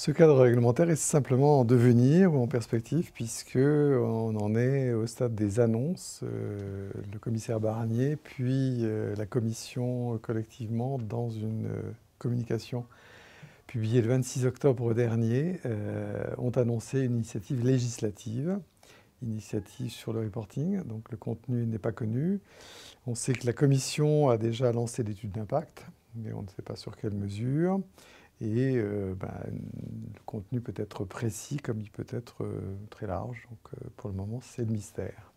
Ce cadre réglementaire est simplement en devenir ou en perspective, puisqu'on en est au stade des annonces, le commissaire Barnier, puis la Commission collectivement, dans une communication publiée le 26 octobre dernier, ont annoncé une initiative législative, initiative sur le reporting, donc le contenu n'est pas connu. On sait que la Commission a déjà lancé l'étude d'impact, mais on ne sait pas sur quelle mesure. Et le contenu peut être précis comme il peut être très large. Donc pour le moment, c'est le mystère.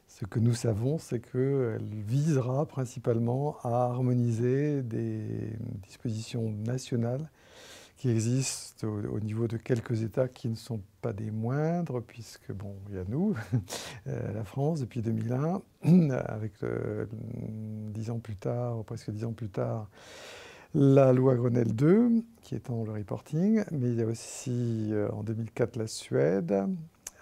Ce que nous savons, c'est qu'elle visera principalement à harmoniser des dispositions nationales qui existent au niveau de quelques États qui ne sont pas des moindres, puisque, bon, il y a nous, la France, depuis 2001, avec 10 ans plus tard, ou presque 10 ans plus tard, la loi Grenelle 2, qui étend le reporting, mais il y a aussi en 2004 la Suède,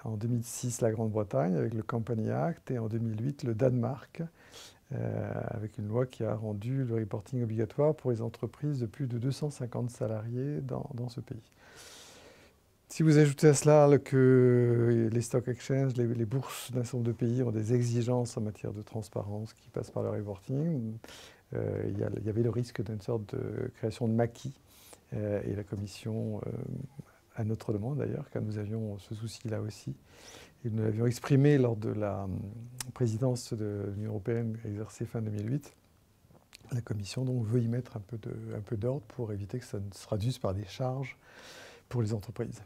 en 2006 la Grande-Bretagne avec le Company Act et en 2008 le Danemark avec une loi qui a rendu le reporting obligatoire pour les entreprises de plus de 250 salariés dans ce pays. Si vous ajoutez à cela que les stock exchanges, les bourses d'un certain nombre de pays ont des exigences en matière de transparence qui passent par le reporting, il y avait le risque d'une sorte de création de maquis. Et la Commission, à notre demande d'ailleurs, car nous avions ce souci-là aussi, et nous l'avions exprimé lors de la présidence de l'Union européenne exercée fin 2008, la Commission donc veut y mettre un peu d'ordre pour éviter que ça ne se traduise par des charges pour les entreprises.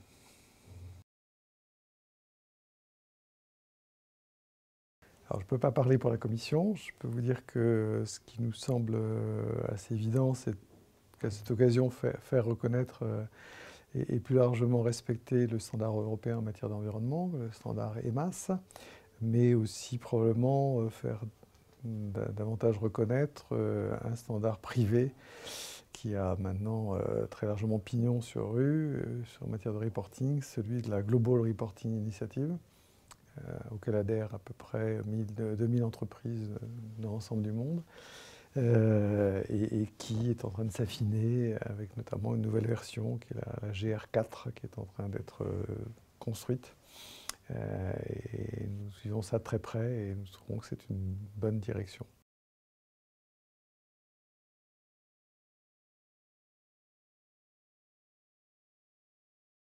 Alors, je ne peux pas parler pour la Commission. Je peux vous dire que ce qui nous semble assez évident, c'est qu'à cette occasion, faire reconnaître et plus largement respecter le standard européen en matière d'environnement, le standard EMAS, mais aussi probablement faire davantage reconnaître un standard privé qui a maintenant très largement pignon sur rue en matière de reporting, celui de la Global Reporting Initiative, auquel adhèrent à peu près 2000 entreprises dans l'ensemble du monde, et qui est en train de s'affiner avec notamment une nouvelle version qui est la GR4 qui est en train d'être construite. Et nous suivons ça de très près et nous trouvons que c'est une bonne direction.